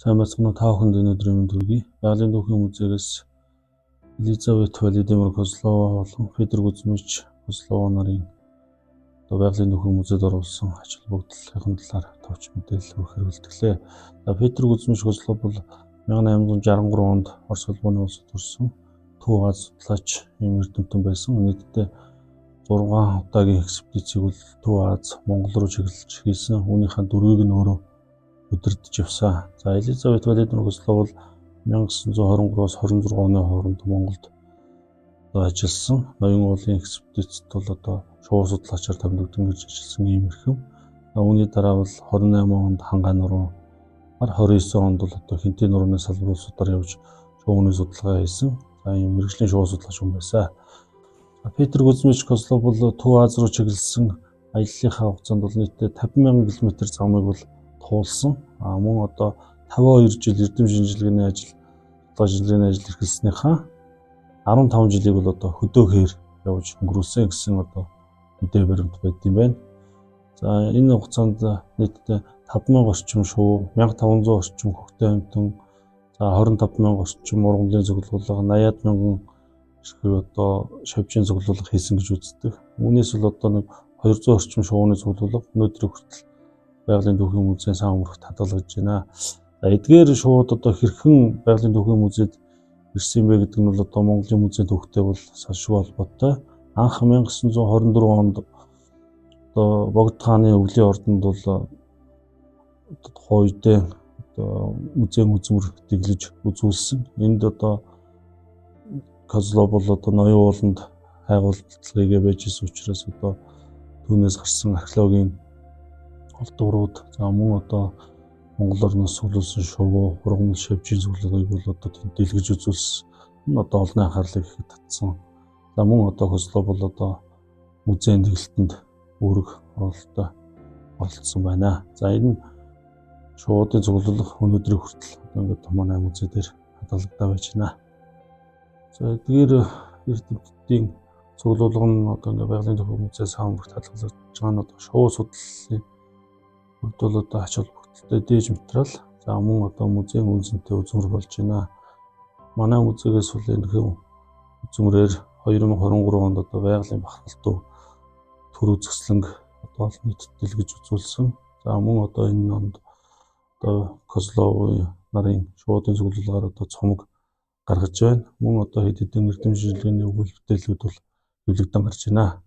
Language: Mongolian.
Сайн байцгаана уу та бүхэнд өнөөдрийн мэнд хүргэе. Байгалийн түүхийн музейгээс Елизавет Владимир Козлова болон Петр Кузьмич Козлова нарын байгалийн түүхийн музейд оруулсан ач холбогдлын талаар товч мэдээлэл өгөх хэрэгэлтгэлээ. Петр Кузьмич Козлов бол 1863 онд Орос улбаны улсад төрсэн Төв Аз судлаач ийм эрдэмтэн байсан. Нийтдээ 6 удаагийн экспедицийг бол Төв Аз, Монгол руу чиглэж хийсэн. Үүнийхээ 4-ийг нь өөрөө удирдах явсан. За Елизавет Владимир Козлов бол 1923-аас 26 оны хооронд Монголд ажилласан. Ноён уулын экспедицид бол шувуу судлаачаар томилогдсон гэж ажилласан ийм эрхэм. Үүний дараа бол 28 онд Хангай нуруу, 29 онд бол Хинтээ нурууны салбар улсуудаар явж шувууны судалгаа хийсэн. За ийм мэргэжлийн шувуу судлаач хүн байсан. Петр Кузьмич Козлов бол Төв Аз руу чиглэсэн аяллахаа хугацаанд бол нийтдээ 50,000 км замыг бол туулсан. Мөн 52 жил эрдэм шинжилгээний ажил, шинжилгээний ажил эрхэлснийхаа 15 жилийг бол хөдөөхээр явж өнгөрүүлсэн гэсэн мэдээ баримт байд юм байна. За энэ хугацаанд нийтдээ 5,000 орчим шувуу, 1,500 орчим хөхтэй амьтан, за 25,000 орчим ургамлын цуглуулга, 80,000 шавжийн цуглуулга хийсэн гэж үздэг. Үүнээс бол нэг 200 орчим шувууны цуглуулга өнөөдрийг хүртэл байгалийн түүхийн музейн сан өмнөх хадгалагдж байна. Эдгээр шууд хэрхэн байгалийн түүхийн музейд ирсэн бэ гэдэг нь бол Монголын музейн төвхтэй бол салшгүй холбоотой. Анх 1924 онд Богд хааны өвлийн ордонд бол тухайн үедээ музейн үзмэр дэглэж үзүүлсэн. Энд Козлов бол ноён ууланд хайгуултлагыг байж исэн учраас түүнээс гарсан археологийн олдврууд, за мөн Монгол орноос суулсан шувуу, ургамал, шавжийн цуглуулгыг бол тэнд дэлгэж үзүүлсэн. Энэ олонний анхаарлыг ихэд татсан. За мөн Козлов бол музейн дэглэлтэнд үүрэг оролттой оролцсон байна. За энэ шувуудын цуглуулга өнөөдрийг хүртэл ингээд манай музей дээр хадгалагдаа байж байна. За эдгээр эрдэмтдийн цуглуулга нь ингээд байгалийн түүхийн музей сан өмнөх хадгалагдж байгаа нь шувуу судлалын хувьд бол ач холбогдолтой дээж материал. За мөн музейн үнцэнтэй үзмэр болж байна. Манай музейгээс бол энэ үзмрээр 2023 онд байгалийн бахархалтуу төр үзэсгэлэнг нийтэд дэлгэж үзүүлсэн. За мөн энэ онд Козловын нарын шуудын цуглуулгаар цомог гаргаж байна. Мөн хэд хэдэн эрдэм шинжилгээний өгүүлбэртэлүүд бол хэвлэгдэн гарч байна.